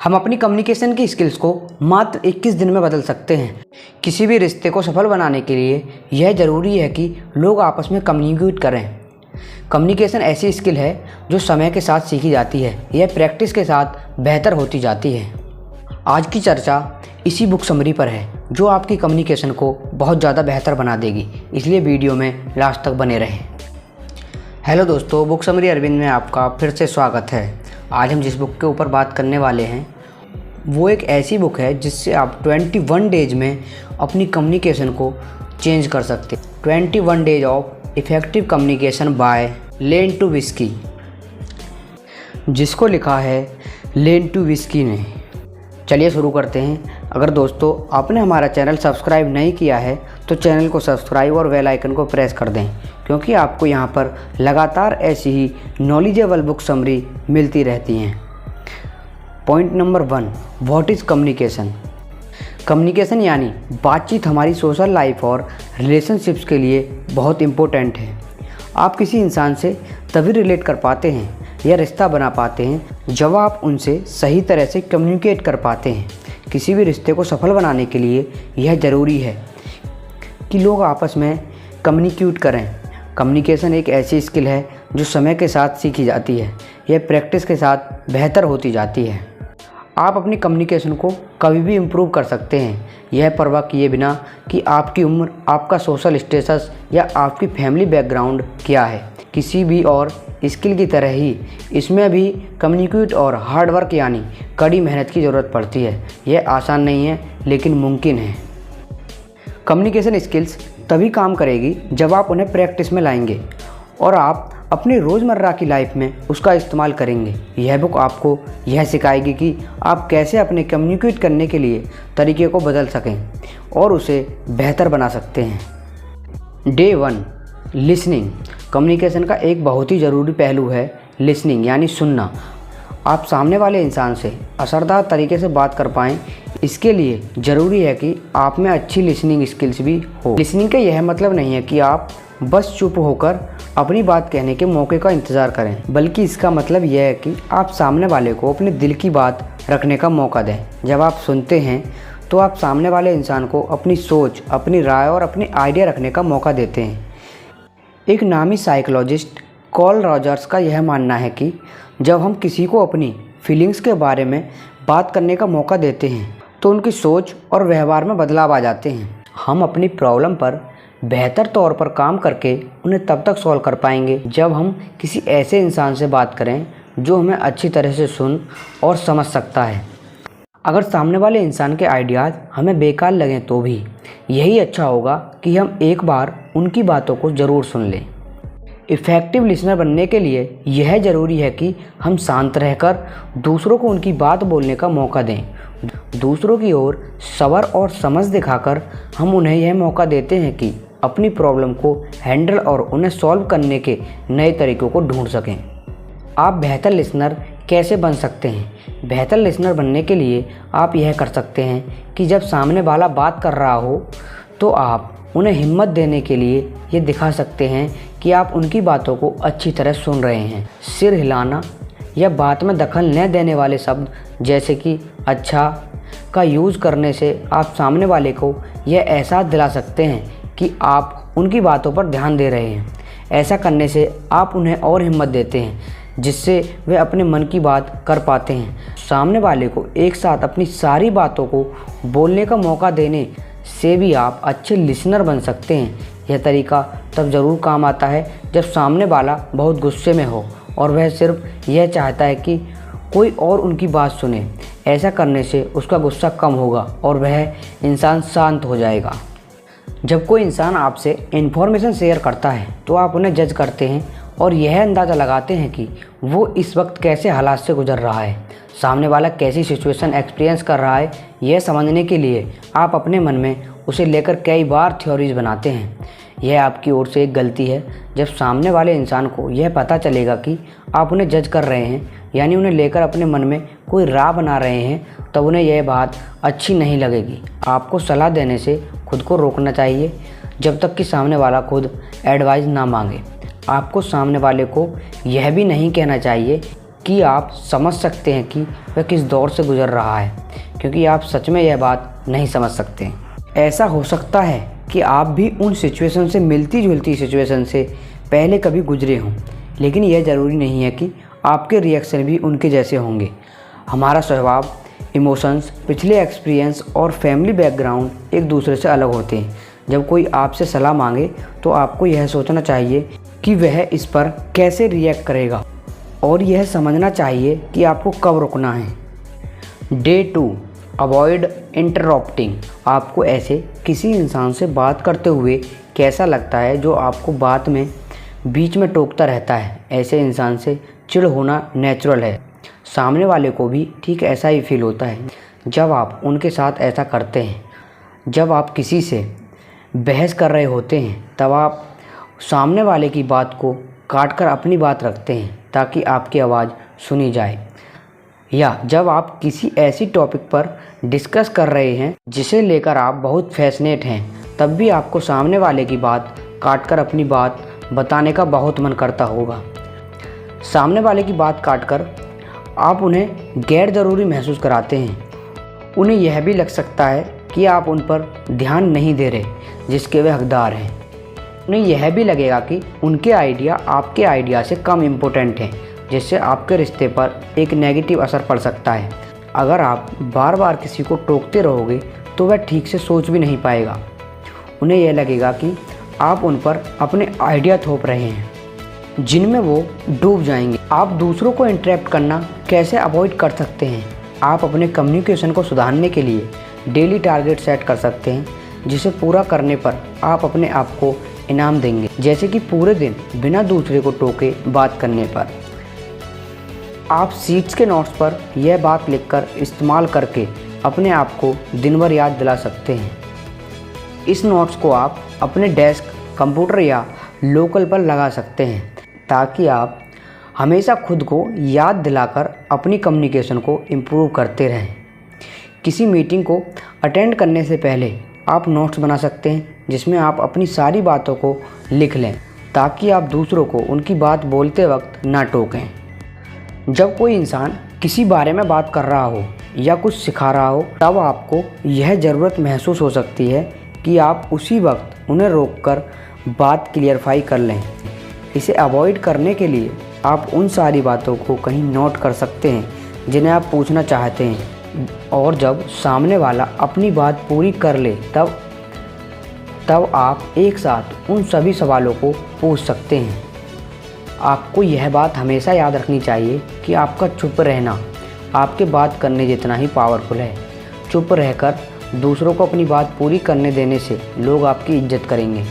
हम अपनी कम्युनिकेशन की स्किल्स को मात्र 21 दिन में बदल सकते हैं। किसी भी रिश्ते को सफल बनाने के लिए यह ज़रूरी है कि लोग आपस में कम्युनिकेट करें। कम्युनिकेशन ऐसी स्किल है जो समय के साथ सीखी जाती है। यह प्रैक्टिस के साथ बेहतर होती जाती है। आज की चर्चा इसी बुक समरी पर है जो आपकी कम्युनिकेशन को बहुत ज़्यादा बेहतर बना देगी, इसलिए वीडियो में लास्ट तक बने रहें। हेलो दोस्तों, बुक समरी अरविंद में आपका फिर से स्वागत है। आज हम जिस बुक के ऊपर बात करने वाले हैं वो एक ऐसी बुक है जिससे आप 21 डेज में अपनी कम्युनिकेशन को चेंज कर सकते हैं। 21 days of effective communication by Ian Tuhovsky, जिसको लिखा है लेन टू विस्की ने। चलिए शुरू करते हैं। अगर दोस्तों आपने हमारा चैनल सब्सक्राइब नहीं किया है तो चैनल को सब्सक्राइब और बेल आइकन को प्रेस कर दें, क्योंकि आपको यहाँ पर लगातार ऐसी ही नॉलेजेबल बुक समरी मिलती रहती हैं। Point number 1, what is communication. Communication यानी बातचीत हमारी सोशल लाइफ और रिलेशनशिप्स के लिए बहुत इम्पोर्टेंट है। आप किसी इंसान से तभी रिलेट कर पाते हैं या रिश्ता बना पाते हैं जब आप उनसे सही तरह से कम्युनिकेट कर पाते हैं। किसी भी रिश्ते को सफल बनाने के लिए यह ज़रूरी है कि लोग आपस में कम्युनिकेट करें। कम्युनिकेशन एक ऐसी स्किल है जो समय के साथ सीखी जाती है। यह प्रैक्टिस के साथ बेहतर होती जाती है। आप अपनी कम्युनिकेशन को कभी भी इम्प्रूव कर सकते हैं, यह परवाह किए बिना कि आपकी उम्र, आपका सोशल स्टेटस या आपकी फैमिली बैकग्राउंड क्या है। किसी भी और स्किल की तरह ही इसमें भी कम्युनिकेट और हार्ड वर्क यानी कड़ी मेहनत की ज़रूरत पड़ती है। यह आसान नहीं है लेकिन मुमकिन है। कम्युनिकेशन स्किल्स तभी काम करेगी जब आप उन्हें प्रैक्टिस में लाएंगे और आप अपनी रोज़मर्रा की लाइफ में उसका इस्तेमाल करेंगे। यह बुक आपको यह सिखाएगी कि आप कैसे अपने कम्युनिकेट करने के लिए तरीके को बदल सकें और उसे बेहतर बना सकते हैं। Day 1, listening. कम्युनिकेशन का एक बहुत ही ज़रूरी पहलू है लिसनिंग यानी सुनना। आप सामने वाले इंसान से असरदार तरीके से बात कर पाएँ, इसके लिए ज़रूरी है कि आप में अच्छी लिसनिंग स्किल्स भी हो। लिसनिंग का यह मतलब नहीं है कि आप बस चुप होकर अपनी बात कहने के मौके का इंतज़ार करें, बल्कि इसका मतलब यह है कि आप सामने वाले को अपने दिल की बात रखने का मौका दें। जब आप सुनते हैं तो आप सामने वाले इंसान को अपनी सोच, अपनी राय और अपनी आइडिया रखने का मौका देते हैं। एक नामी साइकोलॉजिस्ट कॉल रॉजर्स का यह मानना है कि जब हम किसी को अपनी फीलिंग्स के बारे में बात करने का मौका देते हैं तो उनकी सोच और व्यवहार में बदलाव आ जाते हैं। हम अपनी प्रॉब्लम पर बेहतर तौर पर काम करके उन्हें तब तक सॉल्व कर पाएंगे जब हम किसी ऐसे इंसान से बात करें जो हमें अच्छी तरह से सुन और समझ सकता है। अगर सामने वाले इंसान के आइडियाज़ हमें बेकार लगें तो भी यही अच्छा होगा कि हम एक बार उनकी बातों को ज़रूर सुन लें। इफ़ेक्टिव लिसनर बनने के लिए यह ज़रूरी है कि हम शांत रहकर दूसरों को उनकी बात बोलने का मौका दें। दूसरों की ओर सब्र और समझ दिखाकर हम उन्हें यह मौका देते हैं कि अपनी प्रॉब्लम को हैंडल और उन्हें सॉल्व करने के नए तरीक़ों को ढूंढ सकें। आप बेहतर लिसनर कैसे बन सकते हैं? बेहतर लिसनर बनने के लिए आप यह कर सकते हैं कि जब सामने वाला बात कर रहा हो तो आप उन्हें हिम्मत देने के लिए ये दिखा सकते हैं कि आप उनकी बातों को अच्छी तरह सुन रहे हैं। सिर हिलाना या बात में दखल न देने वाले शब्द जैसे कि अच्छा का यूज़ करने से आप सामने वाले को यह एहसास दिला सकते हैं कि आप उनकी बातों पर ध्यान दे रहे हैं। ऐसा करने से आप उन्हें और हिम्मत देते हैं, जिससे वे अपने मन की बात कर पाते हैं। सामने वाले को एक साथ अपनी सारी बातों को बोलने का मौका देने से भी आप अच्छे लिसनर बन सकते हैं। यह तरीका तब ज़रूर काम आता है जब सामने वाला बहुत गुस्से में हो और वह सिर्फ यह चाहता है कि कोई और उनकी बात सुने। ऐसा करने से उसका गुस्सा कम होगा और वह इंसान शांत हो जाएगा। जब कोई इंसान आपसे इन्फॉर्मेशन शेयर करता है तो आप उन्हें जज करते हैं और यह अंदाज़ा लगाते हैं कि वो इस वक्त कैसे हालात से गुजर रहा है, सामने वाला कैसी सिचुएशन एक्सपीरियंस कर रहा है। यह समझने के लिए आप अपने मन में उसे लेकर कई बार थ्योरीज बनाते हैं। यह आपकी ओर से एक गलती है। जब सामने वाले इंसान को यह पता चलेगा कि आप उन्हें जज कर रहे हैं, यानी उन्हें लेकर अपने मन में कोई राह बना रहे हैं, तब उन्हें यह बात अच्छी नहीं लगेगी। आपको सलाह देने से खुद को रोकना चाहिए जब तक कि सामने वाला खुद एडवाइस ना मांगे। आपको सामने वाले को यह भी नहीं कहना चाहिए कि आप समझ सकते हैं कि वह किस दौर से गुजर रहा है, क्योंकि आप सच में यह बात नहीं समझ सकते। ऐसा हो सकता है कि आप भी उन सिचुएशन से मिलती जुलती सिचुएशन से पहले कभी गुजरे हों, लेकिन यह ज़रूरी नहीं है कि आपके रिएक्शन भी उनके जैसे होंगे। हमारा स्वभाव, इमोशंस, पिछले एक्सपीरियंस और फैमिली बैकग्राउंड एक दूसरे से अलग होते हैं। जब कोई आपसे सलाह मांगे तो आपको यह सोचना चाहिए कि वह इस पर कैसे रिएक्ट करेगा और यह समझना चाहिए कि आपको कब रुकना है। Day 2, avoid interrupting. आपको ऐसे किसी इंसान से बात करते हुए कैसा लगता है जो आपको बात में बीच में टोकता रहता है? ऐसे इंसान से चिढ़ होना नेचुरल है। सामने वाले को भी ठीक ऐसा ही फील होता है जब आप उनके साथ ऐसा करते हैं। जब आप किसी से बहस कर रहे होते हैं तब आप सामने वाले की बात को काटकर अपनी बात रखते हैं ताकि आपकी आवाज़ सुनी जाए, या जब आप किसी ऐसी टॉपिक पर डिस्कस कर रहे हैं जिसे लेकर आप बहुत फैसिनेट हैं, तब भी आपको सामने वाले की बात काटकर अपनी बात बताने का बहुत मन करता होगा। सामने वाले की बात काटकर आप उन्हें गैर ज़रूरी महसूस कराते हैं। उन्हें यह भी लग सकता है कि आप उन पर ध्यान नहीं दे रहे जिसके वे हकदार हैं। उन्हें यह भी लगेगा कि उनके आइडिया आपके आइडिया से कम इम्पोर्टेंट हैं, जिससे आपके रिश्ते पर एक नेगेटिव असर पड़ सकता है। अगर आप बार बार किसी को टोकते रहोगे तो वह ठीक से सोच भी नहीं पाएगा। उन्हें यह लगेगा कि आप उन पर अपने आइडिया थोप रहे हैं जिनमें वो डूब जाएंगे। आप दूसरों को इंटरप्ट करना कैसे अवॉइड कर सकते हैं? आप अपने कम्युनिकेशन को सुधारने के लिए डेली टारगेट सेट कर सकते हैं, जिसे पूरा करने पर आप अपने आप को इनाम देंगे, जैसे कि पूरे दिन बिना दूसरे को टोके बात करने पर। आप शीट्स के नोट्स पर यह बात लिखकर इस्तेमाल करके अपने आप को दिन भर याद दिला सकते हैं। इस नोट्स को आप अपने डेस्क, कंप्यूटर या लोकल पर लगा सकते हैं ताकि आप हमेशा खुद को याद दिलाकर अपनी कम्युनिकेशन को इम्प्रूव करते रहें। किसी मीटिंग को अटेंड करने से पहले आप नोट्स बना सकते हैं जिसमें आप अपनी सारी बातों को लिख लें ताकि आप दूसरों को उनकी बात बोलते वक्त ना टोकें। जब कोई इंसान किसी बारे में बात कर रहा हो या कुछ सिखा रहा हो, तब आपको यह ज़रूरत महसूस हो सकती है कि आप उसी वक्त उन्हें रोककर बात क्लियरफाई कर लें। इसे अवॉइड करने के लिए आप उन सारी बातों को कहीं नोट कर सकते हैं जिन्हें आप पूछना चाहते हैं, और जब सामने वाला अपनी बात पूरी कर ले तब आप एक साथ उन सभी सवालों को पूछ सकते हैं। आपको यह बात हमेशा याद रखनी चाहिए कि आपका चुप रहना आपके बात करने जितना ही पावरफुल है। चुप रहकर दूसरों को अपनी बात पूरी करने देने से लोग आपकी इज्जत करेंगे।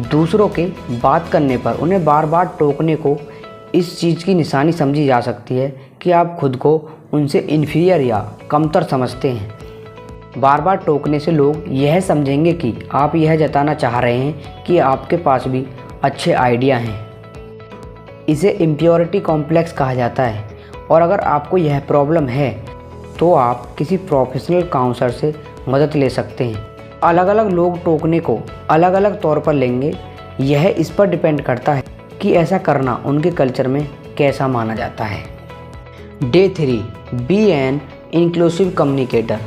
दूसरों के बात करने पर उन्हें बार बार टोकने को इस चीज़ की निशानी समझी जा सकती है कि आप खुद को उनसे इन्फीरियर या कमतर समझते हैं। बार बार टोकने से लोग यह समझेंगे कि आप यह जताना चाह रहे हैं कि आपके पास भी अच्छे आइडिया हैं। इसे इम्प्योरिटी कॉम्प्लेक्स कहा जाता है, और अगर आपको यह प्रॉब्लम है तो आप किसी प्रोफेशनल काउंसलर से मदद ले सकते हैं। अलग अलग लोग टोकने को अलग अलग तौर पर लेंगे। यह इस पर डिपेंड करता है कि ऐसा करना उनके कल्चर में कैसा माना जाता है। Day 3, be an inclusive communicator.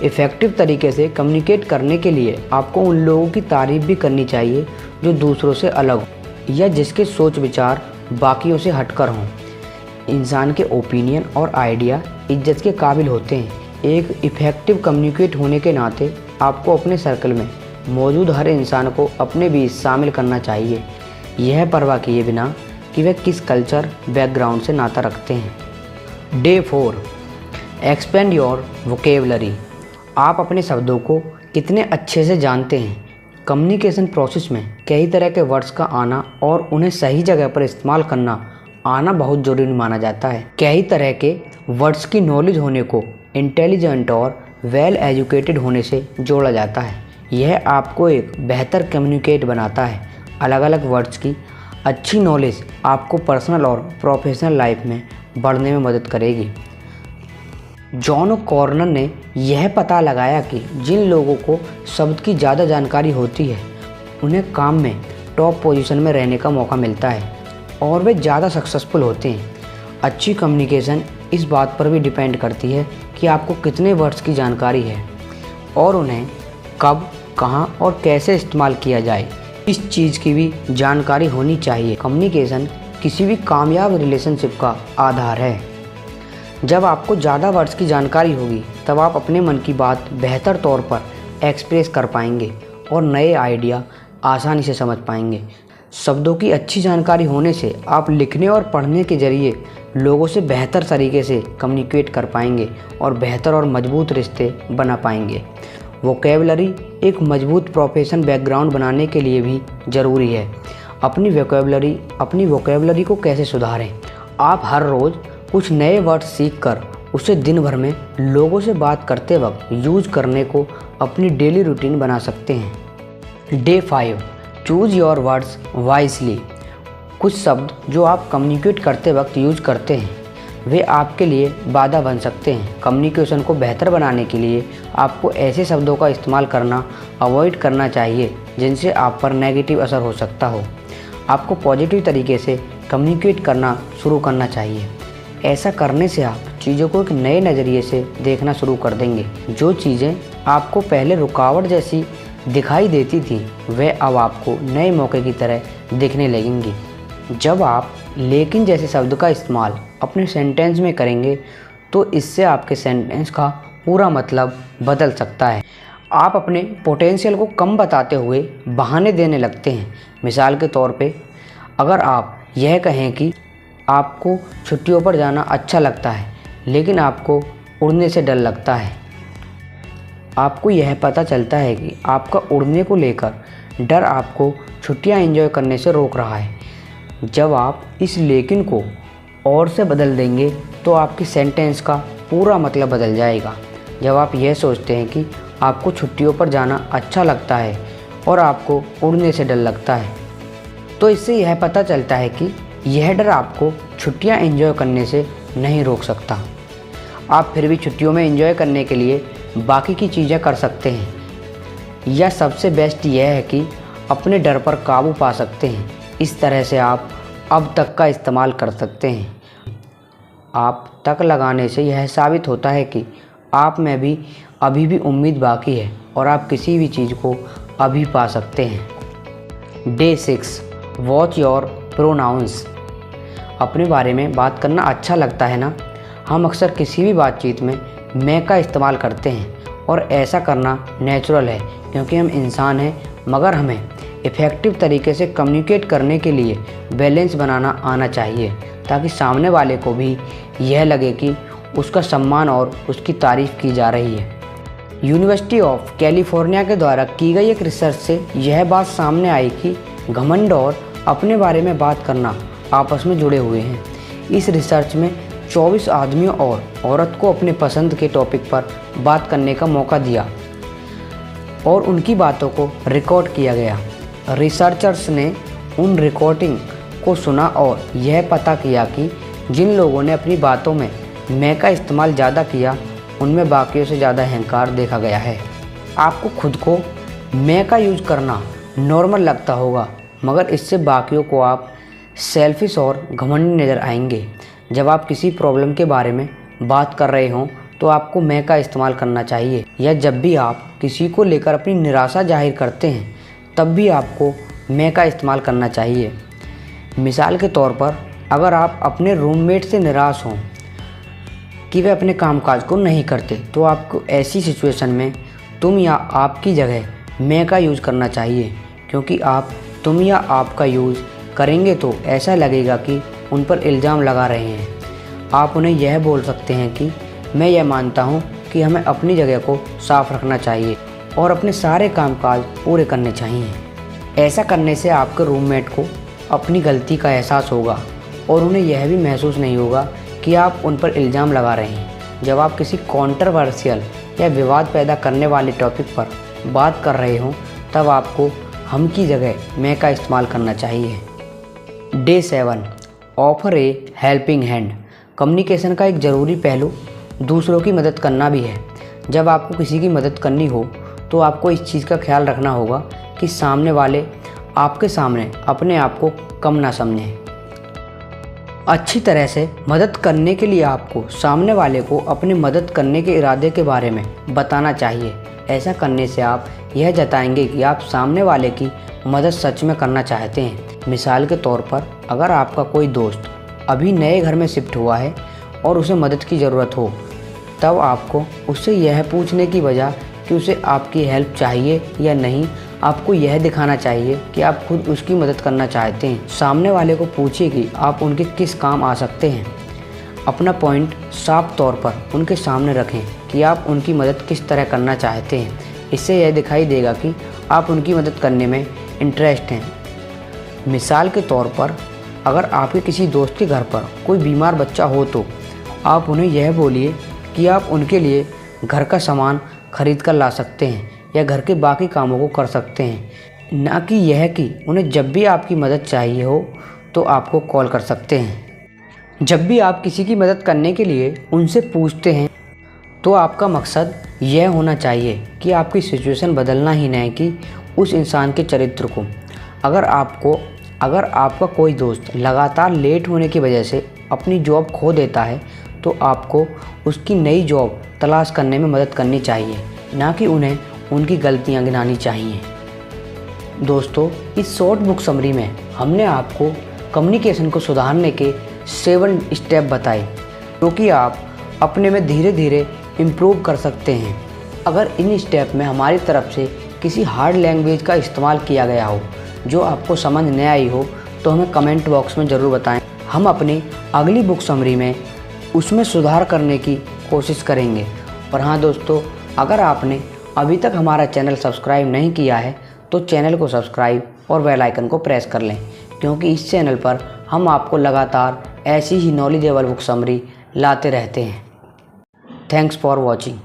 Effective तरीके से कम्युनिकेट करने के लिए आपको उन लोगों की तारीफ़ भी करनी चाहिए जो दूसरों से अलग हो या जिसके सोच विचार बाकियों से हटकर हों। इंसान के ओपिनियन और आइडिया इज्जत के काबिल होते हैं। एक इफ़ेक्टिव कम्युनिकेट होने के नाते आपको अपने सर्कल में मौजूद हर इंसान को अपने बीच शामिल करना चाहिए, यह परवाह किए बिना कि वे किस कल्चर बैकग्राउंड से नाता रखते हैं। Day 4, expand your vocabulary. आप अपने शब्दों को कितने अच्छे से जानते हैं। कम्युनिकेशन प्रोसेस में कई तरह के वर्ड्स का आना और उन्हें सही जगह पर इस्तेमाल करना आना बहुत ज़रूरी माना जाता है। कई तरह के वर्ड्स की नॉलेज होने को इंटेलिजेंट और वेल एजुकेटेड होने से जोड़ा जाता है। यह आपको एक बेहतर कम्युनिकेट बनाता है। अलग अलग वर्ड्स की अच्छी नॉलेज आपको पर्सनल और प्रोफेशनल लाइफ में बढ़ने में मदद करेगी। जॉन कॉर्नर ने यह पता लगाया कि जिन लोगों को शब्द की ज़्यादा जानकारी होती है उन्हें काम में टॉप पोजीशन में रहने का मौका मिलता है और वे ज़्यादा सक्सेसफुल होते हैं। अच्छी कम्युनिकेशन इस बात पर भी डिपेंड करती है कि आपको कितने वर्ड्स की जानकारी है और उन्हें कब, कहाँ और कैसे इस्तेमाल किया जाए, इस चीज़ की भी जानकारी होनी चाहिए। कम्युनिकेशन किसी भी कामयाब रिलेशनशिप का आधार है। जब आपको ज़्यादा वर्ड्स की जानकारी होगी तब आप अपने मन की बात बेहतर तौर पर एक्सप्रेस कर पाएंगे और नए आइडिया आसानी से समझ पाएंगे। शब्दों की अच्छी जानकारी होने से आप लिखने और पढ़ने के जरिए लोगों से बेहतर तरीके से कम्युनिकेट कर पाएंगे और बेहतर और मजबूत रिश्ते बना पाएंगे। वोकैबुलरी एक मजबूत प्रोफेशन बैकग्राउंड बनाने के लिए भी ज़रूरी है। अपनी वोकैबुलरी को कैसे सुधारें? आप हर रोज़ कुछ नए वर्ड सीखकर उसे दिन भर में लोगों से बात करते वक्त यूज करने को अपनी डेली रूटीन बना सकते हैं। Day 5, choose your words wisely. कुछ शब्द जो आप कम्युनिकेट करते वक्त यूज करते हैं वे आपके लिए बाधा बन सकते हैं। कम्युनिकेशन को बेहतर बनाने के लिए आपको ऐसे शब्दों का इस्तेमाल करना अवॉइड करना चाहिए जिनसे आप पर नेगेटिव असर हो सकता हो। आपको पॉजिटिव तरीके से कम्युनिकेट करना शुरू करना चाहिए। ऐसा करने से आप चीज़ों को एक नए नज़रिए से देखना शुरू कर देंगे। जो चीज़ें आपको पहले रुकावट जैसी दिखाई देती थी वह अब आपको नए मौके की तरह दिखने लगेंगी। जब आप लेकिन जैसे शब्द का इस्तेमाल अपने सेंटेंस में करेंगे तो इससे आपके सेंटेंस का पूरा मतलब बदल सकता है। आप अपने पोटेंशियल को कम बताते हुए बहाने देने लगते हैं। मिसाल के तौर पे अगर आप यह कहें कि आपको छुट्टियों पर जाना अच्छा लगता है लेकिन आपको उड़ने से डर लगता है, आपको यह पता चलता है कि आपका उड़ने को लेकर डर आपको छुट्टियां एंजॉय करने से रोक रहा है। जब आप इस लेकिन को और से बदल देंगे तो आपकी सेंटेंस का पूरा मतलब बदल जाएगा। जब आप यह सोचते हैं कि आपको छुट्टियों पर जाना अच्छा लगता है और आपको उड़ने से डर लगता है तो इससे यह पता चलता है कि यह डर आपको छुट्टियां एंजॉय करने से नहीं रोक सकता। आप फिर भी छुट्टियों में एंजॉय करने के लिए बाकी की चीज़ें कर सकते हैं या सबसे बेस्ट यह है कि अपने डर पर काबू पा सकते हैं। इस तरह से आप अब तक का इस्तेमाल कर सकते हैं। आप तक लगाने से यह साबित होता है कि आप में भी अभी भी उम्मीद बाकी है और आप किसी भी चीज़ को अभी पा सकते हैं। Day 6, watch your pronounce. अपने बारे में बात करना अच्छा लगता है ना? हम अक्सर किसी भी बातचीत में मैं का इस्तेमाल करते हैं और ऐसा करना नेचुरल है क्योंकि हम इंसान हैं, मगर हमें इफ़ेक्टिव तरीके से कम्युनिकेट करने के लिए बैलेंस बनाना आना चाहिए ताकि सामने वाले को भी यह लगे कि उसका सम्मान और उसकी तारीफ़ की जा रही है। यूनिवर्सिटी ऑफ कैलिफोर्निया के द्वारा की गई एक रिसर्च से यह बात सामने आई कि घमंड और अपने बारे में बात करना आपस में जुड़े हुए हैं। इस रिसर्च में 24 आदमियों और औरत को अपने पसंद के टॉपिक पर बात करने का मौका दिया और उनकी बातों को रिकॉर्ड किया गया। रिसर्चर्स ने उन रिकॉर्डिंग को सुना और यह पता किया कि जिन लोगों ने अपनी बातों में मैं का इस्तेमाल ज़्यादा किया उनमें बाकियों से ज़्यादा अहंकार देखा गया है। आपको खुद को मैं का यूज करना नॉर्मल लगता होगा, मगर इससे बाकियों को आप सेल्फिश और घमंडी नज़र आएंगे। जब आप किसी प्रॉब्लम के बारे में बात कर रहे हों तो आपको मैं का इस्तेमाल करना चाहिए, या जब भी आप किसी को लेकर अपनी निराशा जाहिर करते हैं तब भी आपको मैं का इस्तेमाल करना चाहिए। मिसाल के तौर पर अगर आप अपने रूममेट से निराश हों कि वे अपने कामकाज को नहीं करते तो आपको ऐसी सिचुएशन में तुम या आपकी जगह मैं का यूज़ करना चाहिए, क्योंकि आप तुम या आपका यूज़ करेंगे तो ऐसा लगेगा कि उन पर इल्ज़ाम लगा रहे हैं। आप उन्हें यह बोल सकते हैं कि मैं यह मानता हूँ कि हमें अपनी जगह को साफ रखना चाहिए और अपने सारे कामकाज पूरे करने चाहिए। ऐसा करने से आपके रूममेट को अपनी गलती का एहसास होगा और उन्हें यह भी महसूस नहीं होगा कि आप उन पर इल्ज़ाम लगा रहे हैं। जब आप किसी कंट्रोवर्शियल या विवाद पैदा करने वाले टॉपिक पर बात कर रहे हों तब आपको हम की जगह मैं का इस्तेमाल करना चाहिए। डे 7, ऑफर ए हेल्पिंग हैंड। कम्युनिकेशन का एक ज़रूरी पहलू दूसरों की मदद करना भी है। जब आपको किसी की मदद करनी हो तो आपको इस चीज़ का ख्याल रखना होगा कि सामने वाले आपके सामने अपने आप को कम ना समझें। अच्छी तरह से मदद करने के लिए आपको सामने वाले को अपनी मदद करने के इरादे के बारे में बताना चाहिए। ऐसा करने से आप यह जताएंगे कि आप सामने वाले की मदद सच में करना चाहते हैं। मिसाल के तौर पर, अगर आपका कोई दोस्त अभी नए घर में शिफ्ट हुआ है और उसे मदद की ज़रूरत हो, तब आपको उससे यह पूछने की बजाय कि उसे आपकी हेल्प चाहिए या नहीं, आपको यह दिखाना चाहिए कि आप खुद उसकी मदद करना चाहते हैं। सामने वाले को पूछिए कि आप उनके किस काम आ सकते हैं। अपना पॉइंट साफ तौर पर उनके सामने रखें कि आप उनकी मदद किस तरह करना चाहते हैं। इससे यह दिखाई देगा कि आप उनकी मदद करने में इंटरेस्ट हैं। मिसाल के तौर पर, अगर आपके किसी दोस्त के घर पर कोई बीमार बच्चा हो तो आप उन्हें यह बोलिए कि आप उनके लिए घर का सामान खरीद कर ला सकते हैं या घर के बाकी कामों को कर सकते हैं, ना कि यह कि उन्हें जब भी आपकी मदद चाहिए हो तो आपको कॉल कर सकते हैं। जब भी आप किसी की मदद करने के लिए उनसे पूछते हैं तो आपका मकसद यह होना चाहिए कि आपकी सिचुएशन बदलना ही नहीं कि उस इंसान के चरित्र को। अगर आपका कोई दोस्त लगातार लेट होने की वजह से अपनी जॉब खो देता है तो आपको उसकी नई जॉब तलाश करने में मदद करनी चाहिए, ना कि उन्हें उनकी गलतियां गिनानी चाहिए। दोस्तों, इस शॉर्ट बुक समरी में हमने आपको कम्युनिकेशन को सुधारने के 7 स्टेप बताए, जो कि आप अपने में धीरे धीरे इम्प्रूव कर सकते हैं। अगर इन स्टेप में हमारी तरफ से किसी हार्ड लैंग्वेज का इस्तेमाल किया गया हो जो आपको समझ नहीं आई हो तो हमें कमेंट बॉक्स में ज़रूर बताएं। हम अपनी अगली बुक समरी में उसमें सुधार करने की कोशिश करेंगे। और हाँ दोस्तों, अगर आपने अभी तक हमारा चैनल सब्सक्राइब नहीं किया है तो चैनल को सब्सक्राइब और बेल आइकन को प्रेस कर लें, क्योंकि इस चैनल पर हम आपको लगातार ऐसी ही नॉलेजेबल बुक समरी लाते रहते हैं। Thanks for watching.